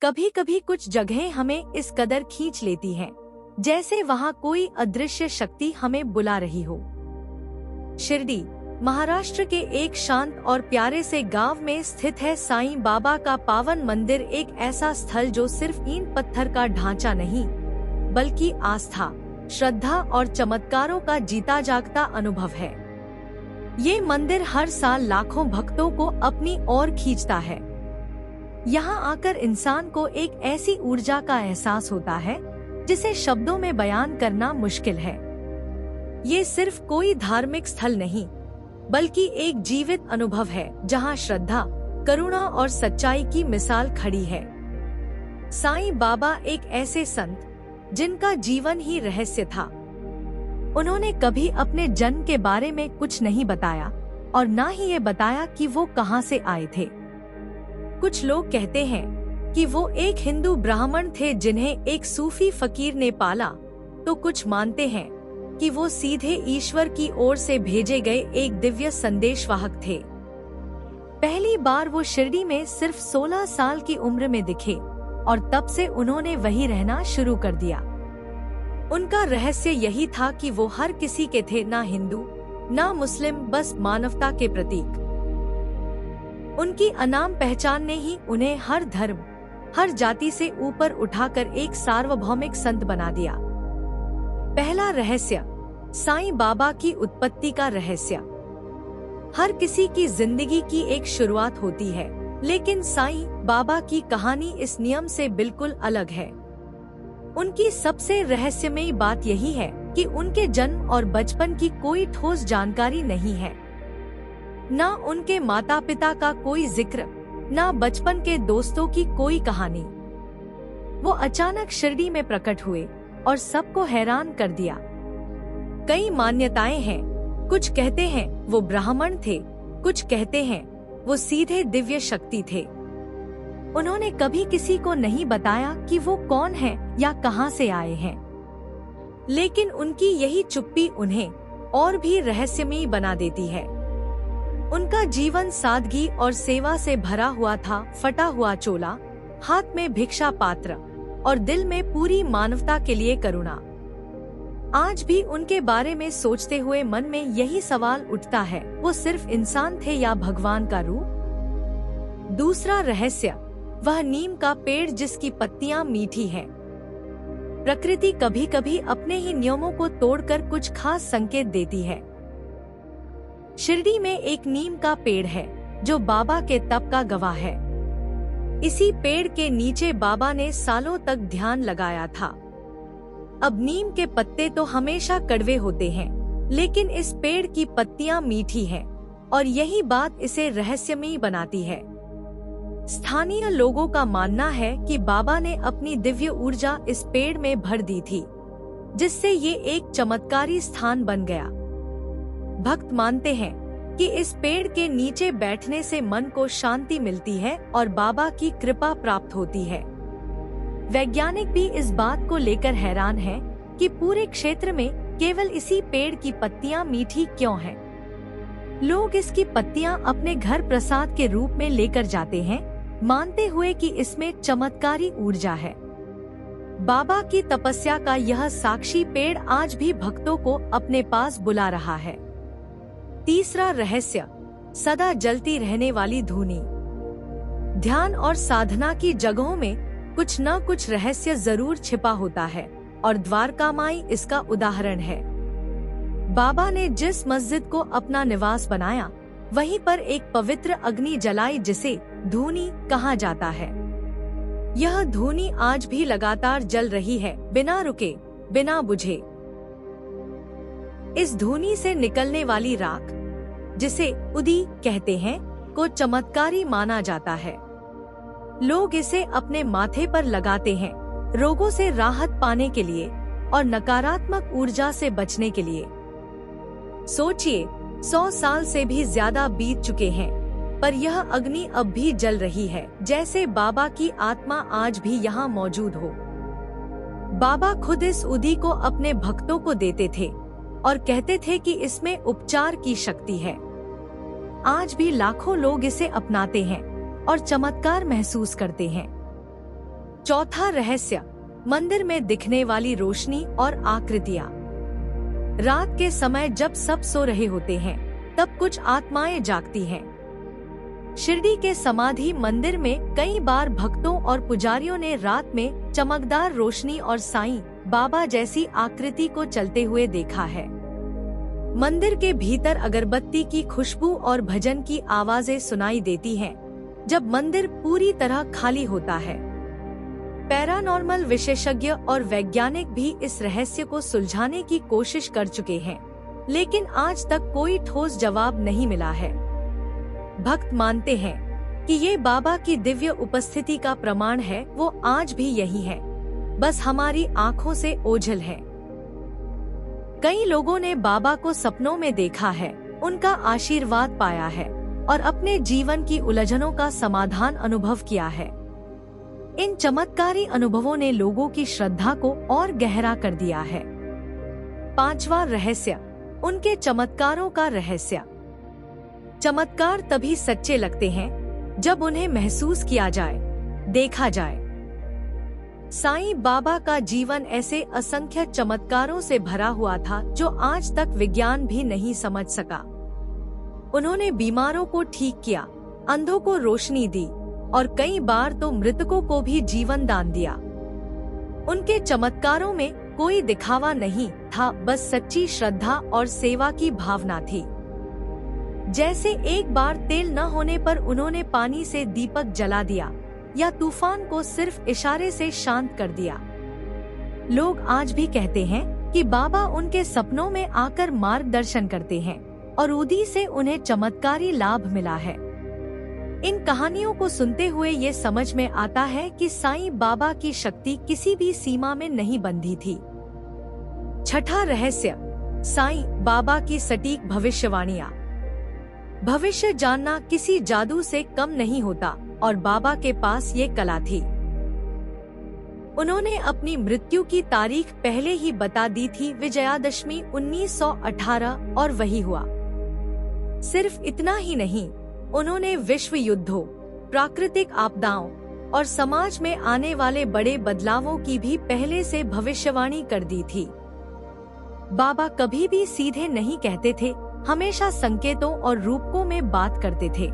कभी कभी कुछ जगहें हमें इस कदर खींच लेती हैं, जैसे वहाँ कोई अदृश्य शक्ति हमें बुला रही हो। शिरडी महाराष्ट्र के एक शांत और प्यारे से गांव में स्थित है साईं बाबा का पावन मंदिर, एक ऐसा स्थल जो सिर्फ ईंट पत्थर का ढांचा नहीं बल्कि आस्था, श्रद्धा और चमत्कारों का जीता जागता अनुभव है। ये मंदिर हर साल लाखों भक्तों को अपनी ओर खींचता है। यहाँ आकर इंसान को एक ऐसी ऊर्जा का एहसास होता है जिसे शब्दों में बयान करना मुश्किल है। ये सिर्फ कोई धार्मिक स्थल नहीं बल्कि एक जीवित अनुभव है जहाँ श्रद्धा, करुणा और सच्चाई की मिसाल खड़ी है। साईं बाबा एक ऐसे संत जिनका जीवन ही रहस्य था। उन्होंने कभी अपने जन्म के बारे में कुछ नहीं बताया और ना ही ये बताया कि वो कहाँ से आए थे। कुछ लोग कहते हैं कि वो एक हिंदू ब्राह्मण थे जिन्हें एक सूफी फकीर ने पाला, तो कुछ मानते हैं कि वो सीधे ईश्वर की ओर से भेजे गए एक दिव्य संदेशवाहक थे। पहली बार वो शिरडी में सिर्फ 16 साल की उम्र में दिखे और तब से उन्होंने वहीं रहना शुरू कर दिया। उनका रहस्य यही था कि वो हर किसी के थे, ना हिंदू ना मुस्लिम, बस मानवता के प्रतीक। उनकी अनाम पहचान ने ही उन्हें हर धर्म, हर जाति से ऊपर उठाकर एक सार्वभौमिक संत बना दिया। पहला रहस्य, साईं बाबा की उत्पत्ति का रहस्य। हर किसी की जिंदगी की एक शुरुआत होती है, लेकिन साईं बाबा की कहानी इस नियम से बिल्कुल अलग है। उनकी सबसे रहस्यमयी बात यही है कि उनके जन्म और बचपन की कोई ठोस जानकारी नहीं है। ना उनके माता पिता का कोई जिक्र, ना बचपन के दोस्तों की कोई कहानी। वो अचानक शिरडी में प्रकट हुए और सबको हैरान कर दिया। कई मान्यताएं हैं, कुछ कहते हैं वो ब्राह्मण थे, कुछ कहते हैं वो सीधे दिव्य शक्ति थे। उन्होंने कभी किसी को नहीं बताया कि वो कौन है या कहां से आए हैं, लेकिन उनकी यही चुप्पी उन्हें और भी रहस्यमयी बना देती है। उनका जीवन सादगी और सेवा से भरा हुआ था। फटा हुआ चोला, हाथ में भिक्षा पात्र और दिल में पूरी मानवता के लिए करुणा। आज भी उनके बारे में सोचते हुए मन में यही सवाल उठता है, वो सिर्फ इंसान थे या भगवान का रूप। दूसरा रहस्य, वह नीम का पेड़ जिसकी पत्तियां मीठी हैं। प्रकृति कभी कभी अपने ही नियमों को तोड़कर कुछ खास संकेत देती है। शिरडी में एक नीम का पेड़ है जो बाबा के तप का गवाह है। इसी पेड़ के नीचे बाबा ने सालों तक ध्यान लगाया था। अब नीम के पत्ते तो हमेशा कड़वे होते हैं, लेकिन इस पेड़ की पत्तियां मीठी हैं और यही बात इसे रहस्यमयी बनाती है। स्थानीय लोगों का मानना है कि बाबा ने अपनी दिव्य ऊर्जा इस पेड़ में भर दी थी, जिससे ये एक चमत्कारी स्थान बन गया। भक्त मानते हैं कि इस पेड़ के नीचे बैठने से मन को शांति मिलती है और बाबा की कृपा प्राप्त होती है। वैज्ञानिक भी इस बात को लेकर हैरान हैं कि पूरे क्षेत्र में केवल इसी पेड़ की पत्तियां मीठी क्यों हैं। लोग इसकी पत्तियां अपने घर प्रसाद के रूप में लेकर जाते हैं, मानते हुए कि इसमें चमत्कारी ऊर्जा है। बाबा की तपस्या का यह साक्षी पेड़ आज भी भक्तों को अपने पास बुला रहा है। तीसरा रहस्य, सदा जलती रहने वाली धूनी। ध्यान और साधना की जगहों में कुछ न कुछ रहस्य जरूर छिपा होता है और द्वारका माई इसका उदाहरण है। बाबा ने जिस मस्जिद को अपना निवास बनाया, वहीं पर एक पवित्र अग्नि जलाई जिसे धूनी कहा जाता है। यह धूनी आज भी लगातार जल रही है, बिना रुके, बिना बुझे। इस धूनी से निकलने वाली राख, जिसे उदी कहते हैं, को चमत्कारी माना जाता है। लोग इसे अपने माथे पर लगाते हैं, रोगों से राहत पाने के लिए और नकारात्मक ऊर्जा से बचने के लिए। सोचिए, 100 साल से भी ज्यादा बीत चुके हैं, पर यह अग्नि अब भी जल रही है, जैसे बाबा की आत्मा आज भी यहाँ मौजूद हो। बाबा खुद इस उदी को अपने भक्तों को देते थे और कहते थे कि इसमें उपचार की शक्ति है। आज भी लाखों लोग इसे अपनाते हैं और चमत्कार महसूस करते हैं। चौथा रहस्य, मंदिर में दिखने वाली रोशनी और आकृतियाँ। रात के समय जब सब सो रहे होते हैं, तब कुछ आत्माएं जागती हैं। शिरडी के समाधि मंदिर में कई बार भक्तों और पुजारियों ने रात में चमकदार रोशनी और साईं बाबा जैसी आकृति को चलते हुए देखा है। मंदिर के भीतर अगरबत्ती की खुशबू और भजन की आवाजें सुनाई देती हैं, जब मंदिर पूरी तरह खाली होता है। पैरानॉर्मल विशेषज्ञ और वैज्ञानिक भी इस रहस्य को सुलझाने की कोशिश कर चुके हैं, लेकिन आज तक कोई ठोस जवाब नहीं मिला है। भक्त मानते हैं कि ये बाबा की दिव्य उपस्थिति का प्रमाण है, वो आज भी यही है, बस हमारी आँखों से ओझल है। कई लोगों ने बाबा को सपनों में देखा है, उनका आशीर्वाद पाया है और अपने जीवन की उलझनों का समाधान अनुभव किया है। इन चमत्कारी अनुभवों ने लोगों की श्रद्धा को और गहरा कर दिया है। पांचवा रहस्य, उनके चमत्कारों का रहस्य। चमत्कार तभी सच्चे लगते हैं जब उन्हें महसूस किया जाए, देखा जाए। साईं बाबा का जीवन ऐसे असंख्य चमत्कारों से भरा हुआ था जो आज तक विज्ञान भी नहीं समझ सका। उन्होंने बीमारों को ठीक किया, अंधों को रोशनी दी और कई बार तो मृतकों को भी जीवन दान दिया। उनके चमत्कारों में कोई दिखावा नहीं था, बस सच्ची श्रद्धा और सेवा की भावना थी। जैसे एक बार तेल न होने पर उन्होंने पानी से दीपक जला दिया या तूफान को सिर्फ इशारे से शांत कर दिया। लोग आज भी कहते हैं कि बाबा उनके सपनों में आकर मार्गदर्शन करते हैं और उदी से उन्हें चमत्कारी लाभ मिला है। इन कहानियों को सुनते हुए ये समझ में आता है कि साईं बाबा की शक्ति किसी भी सीमा में नहीं बंधी थी। छठा रहस्य, साईं बाबा की सटीक भविष्यवाणियाँ। भविष्य जानना किसी जादू से कम नहीं होता और बाबा के पास ये कला थी। उन्होंने अपनी मृत्यु की तारीख पहले ही बता दी थी, विजयादशमी 1918, और वही हुआ। सिर्फ इतना ही नहीं, उन्होंने विश्व युद्धों, प्राकृतिक आपदाओं और समाज में आने वाले बड़े बदलावों की भी पहले से भविष्यवाणी कर दी थी। बाबा कभी भी सीधे नहीं कहते थे, हमेशा संकेतों और रूपकों में बात करते थे।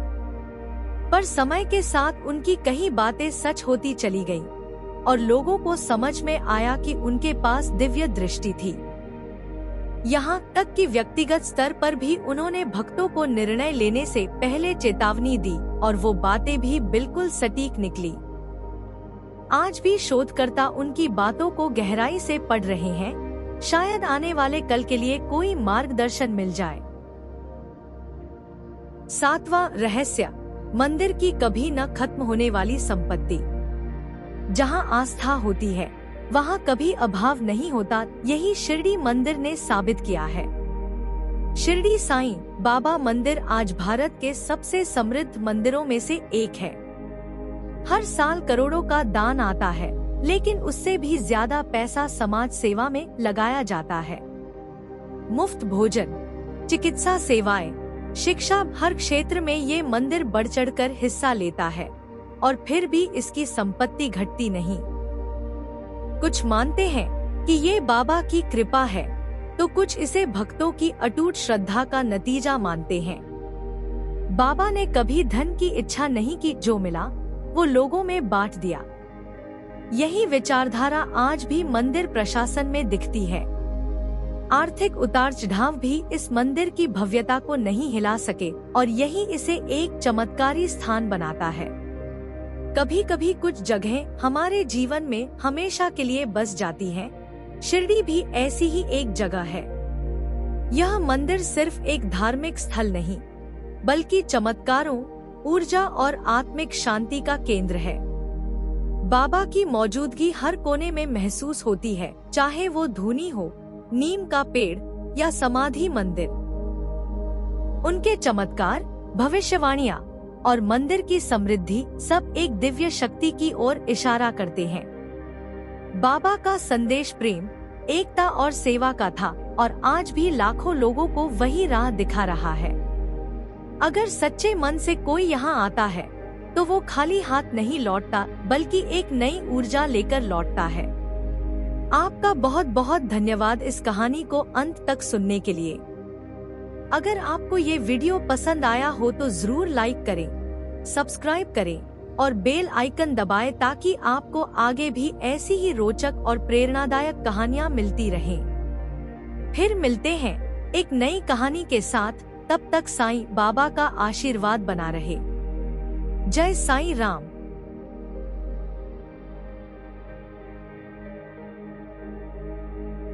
पर समय के साथ उनकी कई बातें सच होती चली गईं और लोगों को समझ में आया कि उनके पास दिव्य दृष्टि थी। यहाँ तक कि व्यक्तिगत स्तर पर भी उन्होंने भक्तों को निर्णय लेने से पहले चेतावनी दी और वो बातें भी बिल्कुल सटीक निकली। आज भी शोधकर्ता उनकी बातों को गहराई से पढ़ रहे हैं, शायद आने वाले कल के लिए कोई मार्गदर्शन मिल जाए। सातवां रहस्य, मंदिर की कभी न खत्म होने वाली संपत्ति। जहां आस्था होती है वहां कभी अभाव नहीं होता, यही शिरडी मंदिर ने साबित किया है। शिरडी साईं बाबा मंदिर आज भारत के सबसे समृद्ध मंदिरों में से एक है। हर साल करोड़ों का दान आता है, लेकिन उससे भी ज्यादा पैसा समाज सेवा में लगाया जाता है। मुफ्त भोजन, चिकित्सा सेवाएं, शिक्षा, हर क्षेत्र में ये मंदिर बढ़ चढ़कर हिस्सा लेता है और फिर भी इसकी संपत्ति घटती नहीं। कुछ मानते हैं कि ये बाबा की कृपा है, तो कुछ इसे भक्तों की अटूट श्रद्धा का नतीजा मानते हैं। बाबा ने कभी धन की इच्छा नहीं की, जो मिला वो लोगों में बांट दिया। यही विचारधारा आज भी मंदिर प्रशासन में दिखती है। आर्थिक उतार चढ़ाव भी इस मंदिर की भव्यता को नहीं हिला सके और यही इसे एक चमत्कारी स्थान बनाता है। कभी कभी कुछ जगहें हमारे जीवन में हमेशा के लिए बस जाती हैं। शिरडी भी ऐसी ही एक जगह है। यह मंदिर सिर्फ एक धार्मिक स्थल नहीं, बल्कि चमत्कारों, ऊर्जा और आत्मिक शांति का केंद्र है। बाबा की मौजूदगी हर कोने में महसूस होती है, चाहे वो धूनी हो, नीम का पेड़ या समाधि मंदिर। उनके चमत्कार, भविष्यवाणियाँ और मंदिर की समृद्धि सब एक दिव्य शक्ति की ओर इशारा करते हैं। बाबा का संदेश प्रेम, एकता और सेवा का था और आज भी लाखों लोगों को वही राह दिखा रहा है। अगर सच्चे मन से कोई यहाँ आता है तो वो खाली हाथ नहीं लौटता, बल्कि एक नई ऊर्जा लेकर लौटता है। आपका बहुत बहुत धन्यवाद इस कहानी को अंत तक सुनने के लिए। अगर आपको ये वीडियो पसंद आया हो तो जरूर लाइक करें, सब्सक्राइब करें और बेल आइकन दबाएं ताकि आपको आगे भी ऐसी ही रोचक और प्रेरणादायक कहानियाँ मिलती रहें। फिर मिलते हैं एक नई कहानी के साथ। तब तक साईं बाबा का आशीर्वाद बना रहे। जय साईं राम।